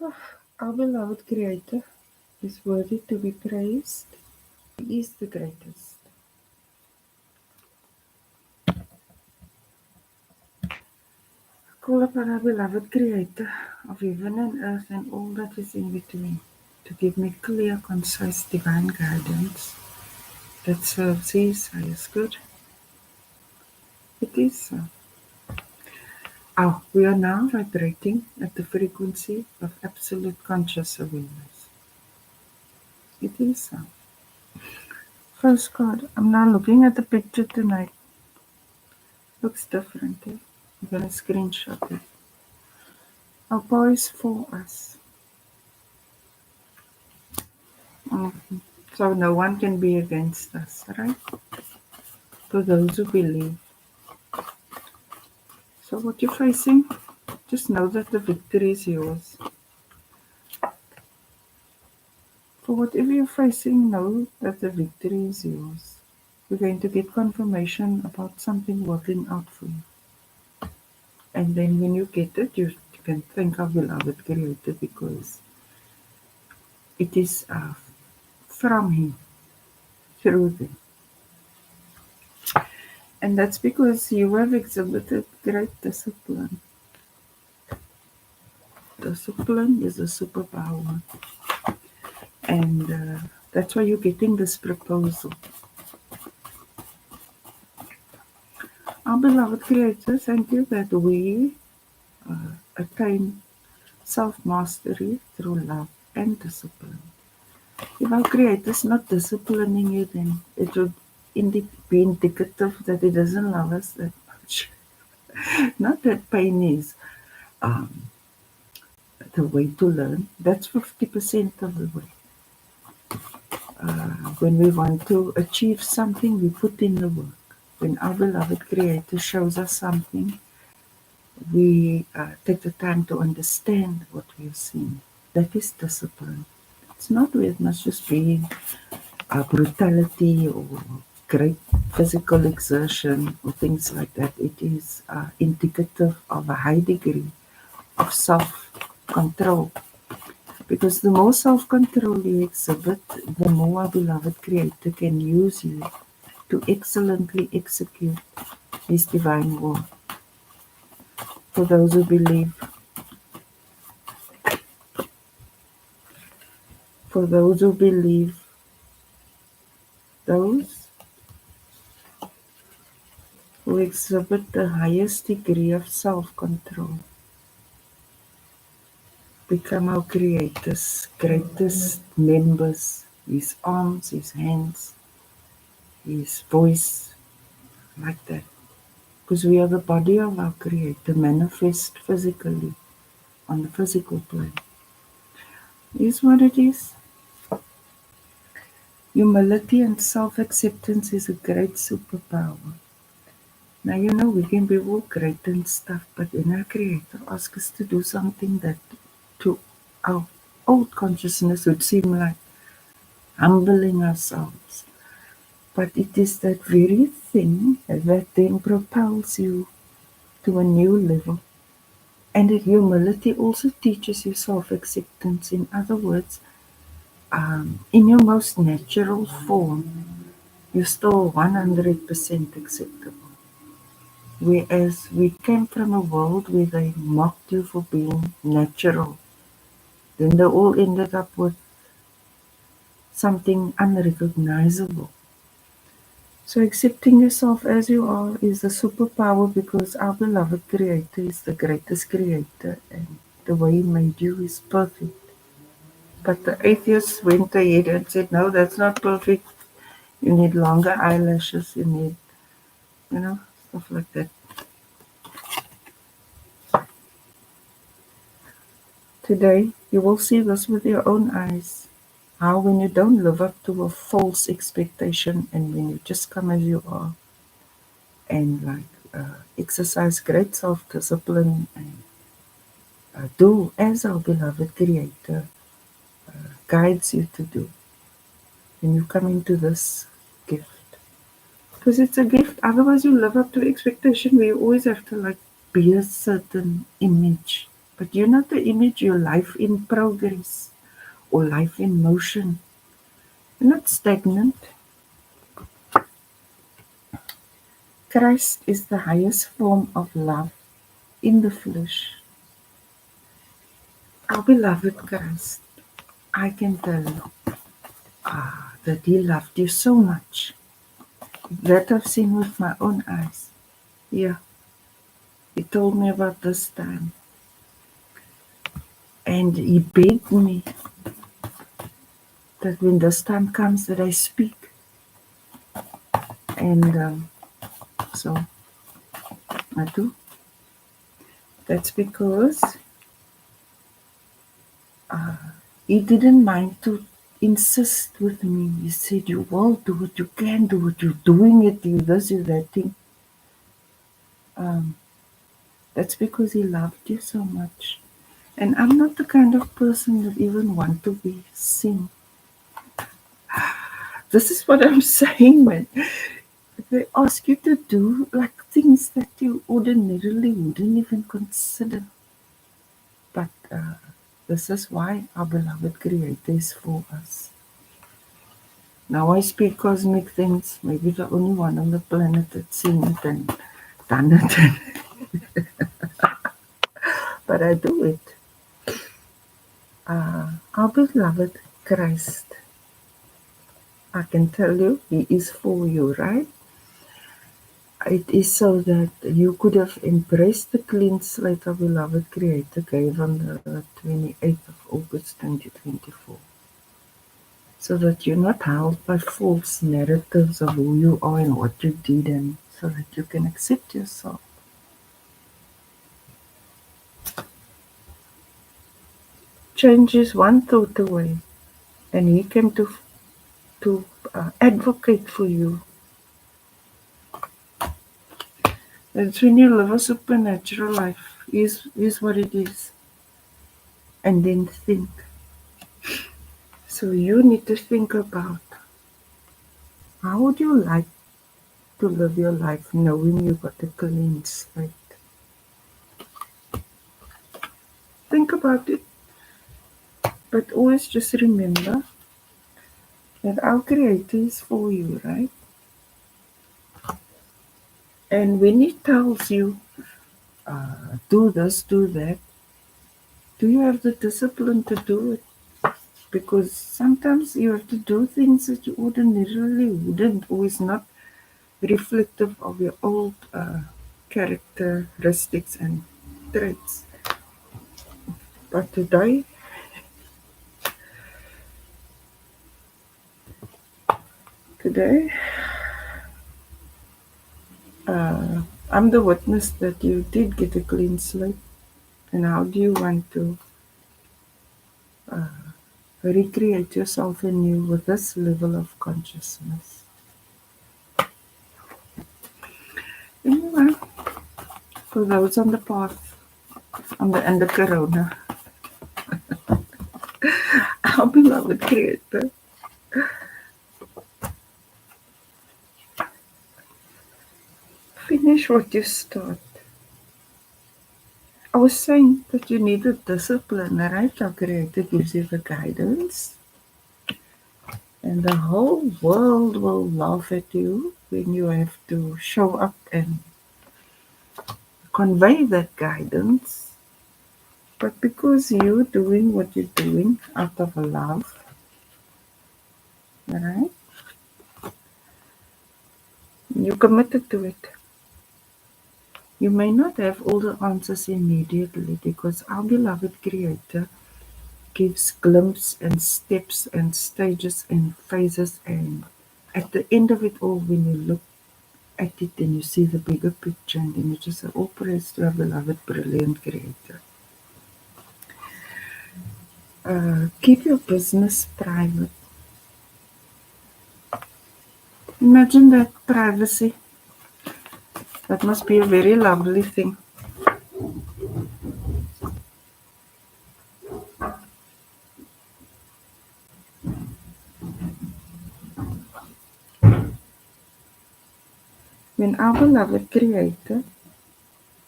Our beloved Creator is worthy to be praised. He is the greatest. Call upon our beloved Creator of heaven and earth and all that is in between to give me clear, concise, divine guidance that serves His highest good. It is so. We are now vibrating at the frequency of absolute conscious awareness. It is so. First God, I'm now looking at the picture tonight. Looks different, eh? I'm going to screenshot it. Our power is for us. So no one can be against us, right? For those who believe. So what you're facing, just know that the victory is yours. For whatever you're facing, know that the victory is yours. You're going to get confirmation about something working out for you. And then when you get it, you can thank our beloved Creator because it is from Him, through them. And that's because you have exhibited great discipline. Discipline is a superpower. And that's why you're getting this proposal. Our beloved Creator, thank you that we attain self-mastery through love and discipline. If our Creator is not disciplining you, then it would be indicative that He doesn't love us that much. Not that pain is um, the way to learn. That's 50% of the way. When we want to achieve something, we put in the work. When our beloved Creator shows us something, we take the time to understand what we are seeing. That is discipline. It's not where it must just be brutality or great physical exertion or things like that. It is indicative of a high degree of self-control. Because the more self-control you exhibit, the more our beloved Creator can use you to excellently execute His divine will. For those who believe, for those who believe, those who exhibit the highest degree of self-control become our Creator's greatest members, His arms, His hands, His voice, like that. Because we are the body of our Creator, manifest physically on the physical plane. Is what it is. Humility and self-acceptance is a great superpower. Now, we can be all great and stuff, but then our Creator asks us to do something that to our old consciousness would seem like humbling ourselves. But it is that very thing that then propels you to a new level. And that humility also teaches you self-acceptance. In other words, in your most natural form, you're still 100% acceptable. Whereas we came from a world where they mocked you for being natural. Then they all ended up with something unrecognizable. So accepting yourself as you are is a superpower because our beloved Creator is the greatest Creator and the way He made you is perfect. But the atheists went ahead and said, no, that's not perfect. You need longer eyelashes, you need, stuff like that. Today, you will see this with your own eyes. How when you don't live up to a false expectation and when you just come as you are and exercise great self-discipline and do as our beloved Creator guides you to do when you come into this gift. Because it's a gift, otherwise you live up to expectation where you always have to be a certain image. But you're not the image, you're life in progress or life in motion. You're not stagnant. Christ is the highest form of love in the flesh. Our beloved Christ, I can tell you that He loved you so much. That I've seen with my own eyes. Yeah, He told me about this time. And He begged me that when this time comes that I speak. And so I do. That's because He didn't mind to insist with me. He said, you will do it, you can do it, you're doing it, you this, you that thing. That's because He loved you so much. And I'm not the kind of person that even want to be seen. This is what I'm saying, man. They ask you to do like things that you ordinarily wouldn't even consider. But this is why our beloved Creator is for us. Now I speak cosmic things, maybe the only one on the planet that's seen it and done it. But I do it. Our beloved Christ, I can tell you, He is for you, right? It is so that you could have embraced the clean slate our beloved Creator gave on the 28th of August 2024. So that you're not held by false narratives of who you are and what you did, and so that you can accept yourself. Change is one thought away, and He came to advocate for you. It's when you live a supernatural life, is what it is, and then think. So you need to think about how would you like to live your life knowing you got a clean slate. Think about it, but always just remember that our Creator is for you, right? And when He tells you, do this, do that, do you have the discipline to do it? Because sometimes you have to do things that you ordinarily wouldn't, or is not reflective of your old characteristics and traits. But today, I'm the witness that you did get a clean slate. And how do you want to recreate yourself anew with this level of consciousness? Anyway, for those on the path, on the corona, our beloved Creator, finish what you start. I was saying that you need a discipline, right? Our Creator gives you the guidance, and the whole world will laugh at you when you have to show up and convey that guidance. But because you're doing what you're doing out of love, right? You're committed to it. You may not have all the answers immediately because our beloved Creator gives glimpses and steps and stages and phases, and at the end of it all, when you look at it and you see the bigger picture, and then you just say, all praise to our beloved, brilliant Creator. Keep your business private. Imagine that privacy. That must be a very lovely thing. When our beloved Creator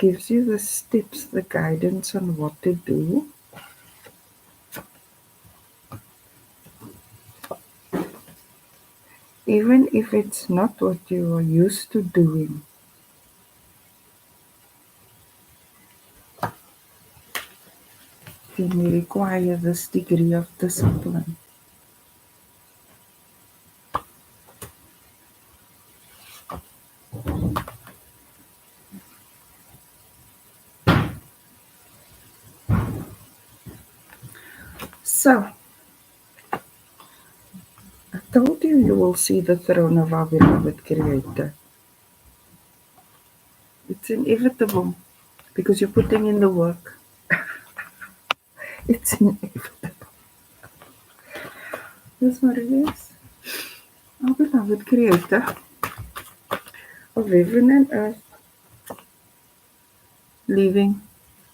gives you the steps, the guidance on what to do. Even if it's not what you are used to doing. Then we require this degree of discipline. So, I told you you will see the throne of our beloved Creator. It's inevitable because you're putting in the work. It's inevitable. That's what it is. Our beloved Creator of heaven and earth, leaving.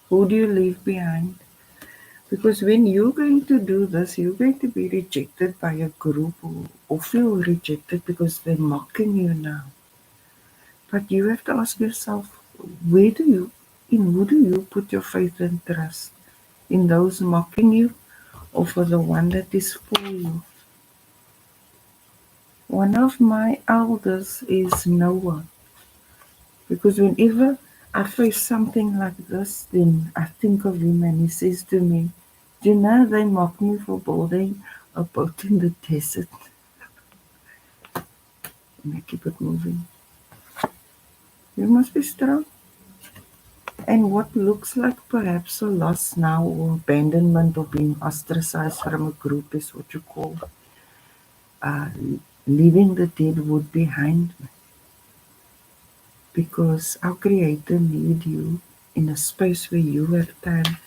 Who do you leave behind? Because when you're going to do this, you're going to be rejected by a group or feel rejected because they're mocking you now. But you have to ask yourself, in who do you put your faith and trust? In those mocking you or for the one that is for you? One of my elders is Noah. Because whenever I face something like this, then I think of him and he says to me, do you know they mock me for building a boat in the desert? And I keep it moving. You must be strong. And what looks like perhaps a loss now or abandonment or being ostracized from a group is what you call uh, leaving the dead wood behind. Because our Creator need you in a space where you have time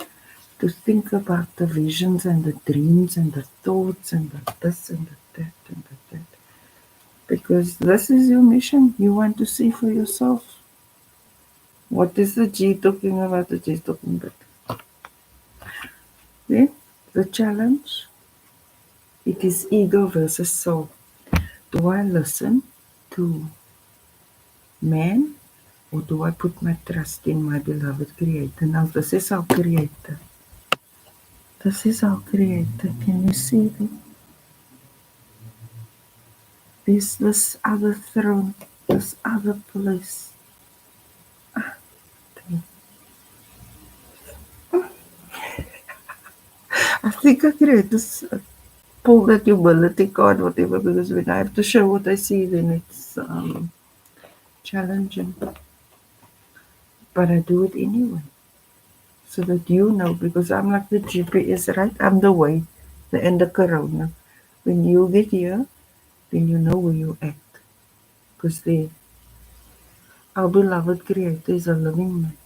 to think about the visions and the dreams and the thoughts and the this and the that and the that. Because this is your mission. You want to see for yourself. What is the G talking about? The G talking about. Then the challenge. It is ego versus soul. Do I listen to man or do I put my trust in my beloved Creator? Now this is our Creator. This is our Creator. Can you see that? There's this other throne, this other place. I think I create this pull that humility card, whatever, because when I have to show what I see, then it's challenging. But I do it anyway, so that you know, because I'm like the GPS, right? I'm the way, the end of Corona. When you get here, then you know where you at, because our beloved Creator is a living man.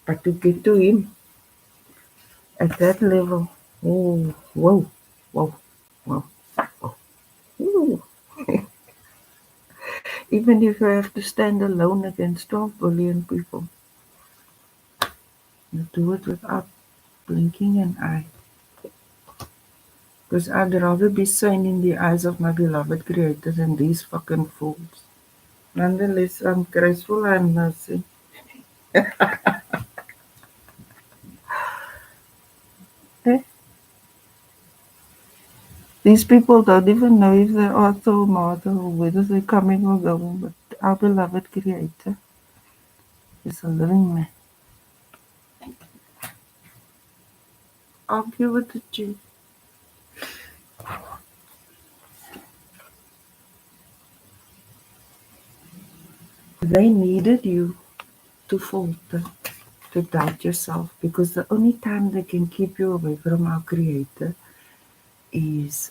But to get to Him at that level, oh, whoa, whoa, whoa, whoa. Ooh. Even if you have to stand alone against 12 billion people, you do it without blinking an eye. Because I'd rather be sane in the eyes of my beloved Creator than these fucking fools. Nonetheless, I'm graceful and mercy. Eh? These people don't even know if they're author or mother or whether they're coming or going, but our beloved Creator is a living man. Argue with the Jew. They needed you to falter, to doubt yourself, because the only time they can keep you away from our Creator is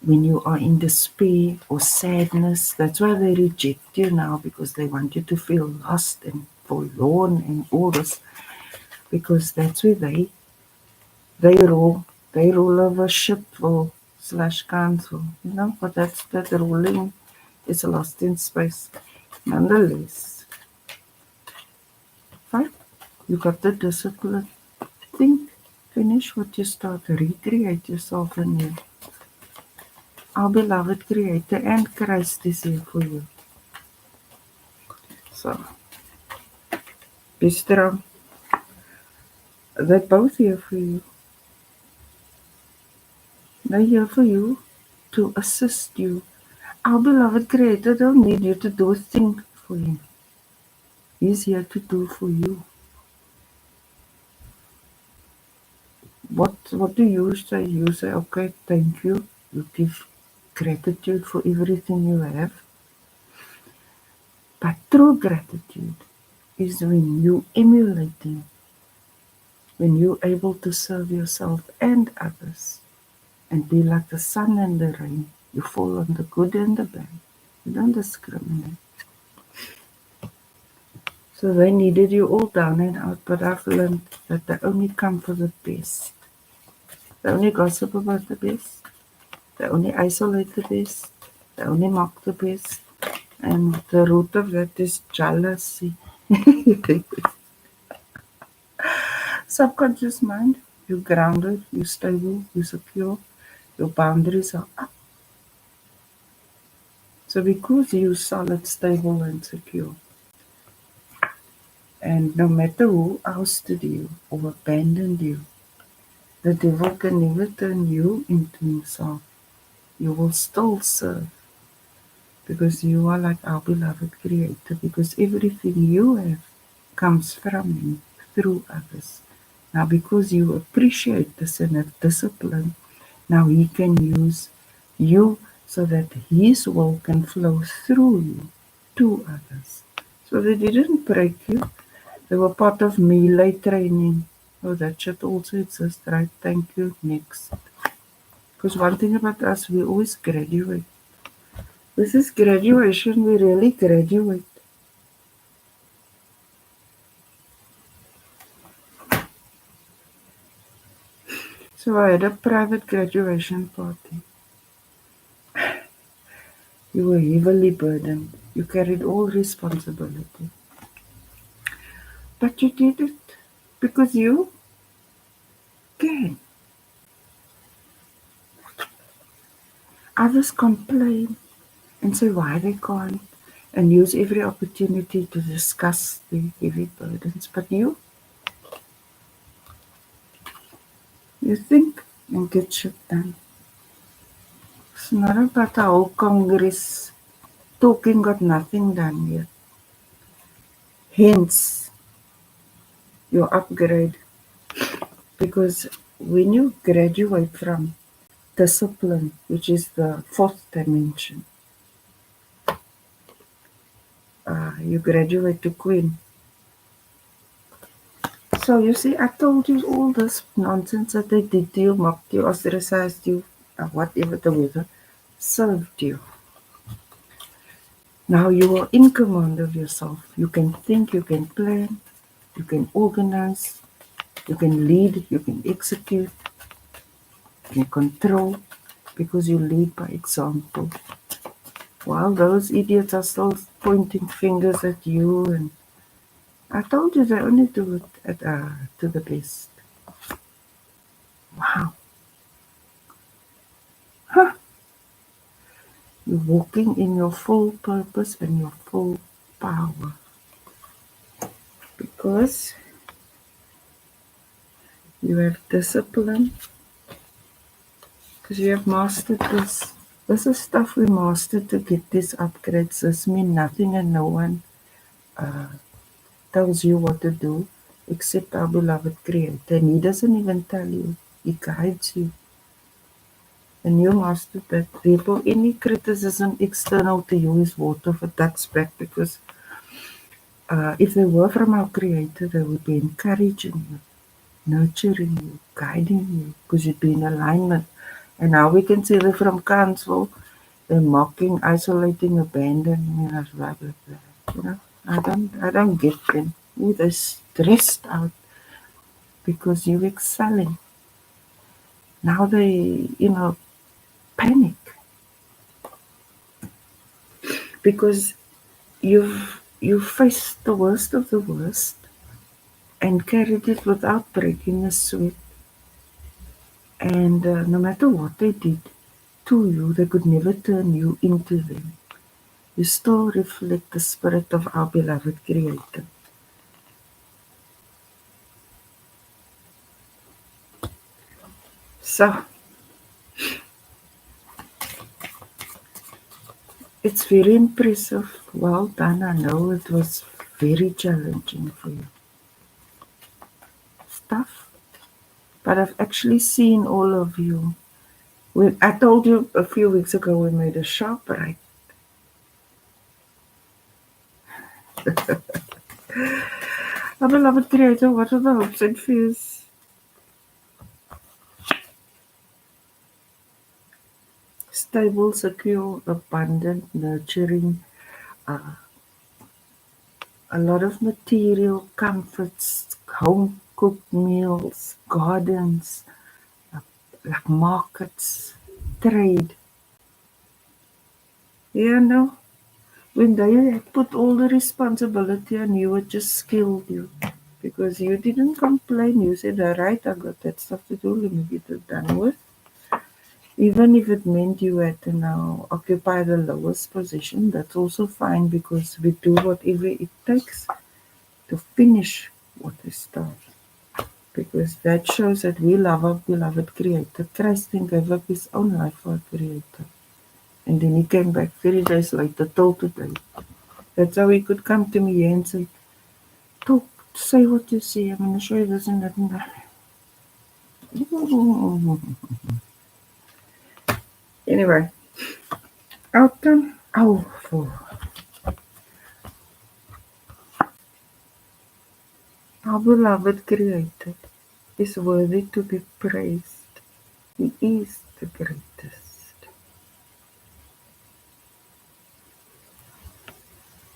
when you are in despair or sadness. That's why they reject you now, because they want you to feel lost and forlorn and all this, because that's where they rule. They rule over shitful slash council, but that ruling is lost in space. Nonetheless, fine. You got the discipline. Think, finish what you start, recreate yourself anew. Our beloved Creator and Christ is here for you. So, Be strong. They're both here for you. They're here for you to assist you. Our beloved Creator don't need you to do a thing for Him. He's here to do for you. What do you say? You say, okay, thank you. You give gratitude for everything you have. But true gratitude is when you emulate Him, when you're able to serve yourself and others and be like the sun and the rain. You fall on the good and the bad. You don't discriminate. So they needed you all down and out, but I've learned that they only come for the best. They only gossip about the best. They only isolate the best. They only mock the best. And the root of that is jealousy. Subconscious mind, you're grounded, you're stable, you're secure, your boundaries are up. So because you're solid, stable, and secure, and no matter who ousted you or abandoned you, the devil can never turn you into himself. You will still serve because you are like our beloved Creator, because everything you have comes from Him through others. Now, because you appreciate this and have discipline, now He can use you so that His will can flow through you to others. So they didn't break you. They were part of melee training. Oh, that should also exist, right? Thank you. Next. Because one thing about us, we always graduate. This is graduation. We really graduate. So I had a private graduation party. You were heavily burdened. You carried all responsibility. But you did it because you can. Others complain and say why they can't and use every opportunity to discuss the heavy burdens. But you think and get shit done. It's not about the whole Congress talking got nothing done yet. Hence your upgrade. Because when you graduate from discipline, which is the fourth dimension, you graduate to queen. So you see, I told you all this nonsense that they did to you, mocked you, ostracized you, whatever the weather, served you. Now you are in command of yourself. You can think, you can plan, you can organize, you can lead, you can execute, you can control, because you lead by example. While those idiots are still pointing fingers at you, and I told you they only do it to the best. Wow. Huh. You're walking in your full purpose and your full power because you have discipline, because you have mastered this. This is stuff we mastered to get these upgrades. This means nothing and no one tells you what to do except our beloved Creator. And He doesn't even tell you, He guides you. And you mastered that. Therefore, any criticism external to you is water for ducks back, because if they were from our Creator, they would be encouraging you, nurturing you, guiding you, because you'd be in alignment. And now we can see them from council, they're mocking, isolating, abandoning, and blah blah blah. I don't get them. Ooh, they're stressed out because you're excelling. Now they, panic because you've faced the worst of the worst and carried it without breaking a sweat. And no matter what they did to you, they could never turn you into them. You still reflect the spirit of our beloved Creator. So it's very impressive. Well done. I know it was very challenging for you. Stuff. But I've actually seen all of you. When I told you a few weeks ago we made a shop, right? My beloved creator, what are the hopes and fears? Stable, secure, abundant, nurturing, uh, a lot of material comforts, home cooked meals, gardens, uh, like markets, trade. Yeah, no. When they had put all the responsibility on you, it just skilled you. Because you didn't complain. You said, all right, I got that stuff to do. Let me get it done with. Even if it meant you had to now occupy the lowest position, that's also fine because we do whatever it takes to finish what we start. Because that shows that we love our beloved Creator. Christ then gave up his own life for our Creator. And then he came back 3 days later, till today. That's how he could come to me here and say, talk, say what you see. I'm going to show you this and that and that. Anyway, outcome. Oh, our beloved Creator is worthy to be praised. He is the greatest.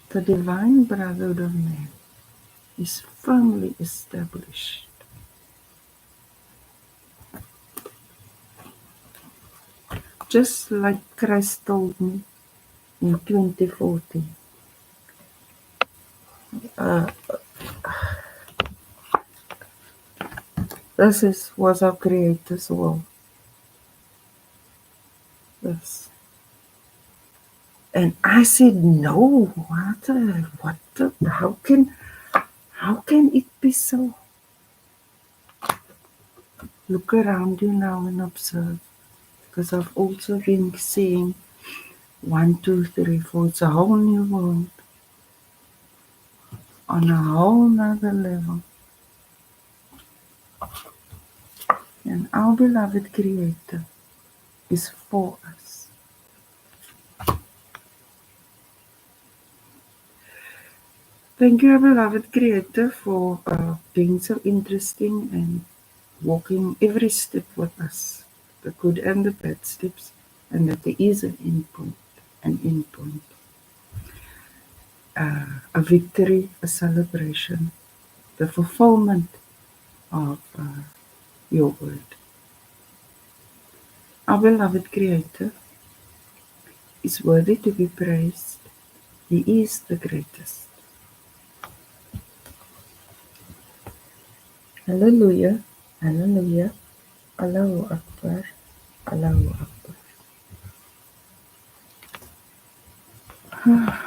The divine brotherhood of man is firmly established. Just like Christ told me in 2014. Uh, was our Creator's will. Yes. And I said, no, how can it be so? Look around you now and observe. Because I've also been seeing 1, 2, 3, 4. It's a whole new world on a whole nother level. And our beloved Creator is for us. Thank you, our beloved Creator, for being so interesting and walking every step with us, the good and the bad steps, and that there is an end point, a victory, a celebration, the fulfillment of your word. Our beloved Creator is worthy to be praised. He is the greatest. Hallelujah, hallelujah, Allahu Akbar, Allahu Akbar.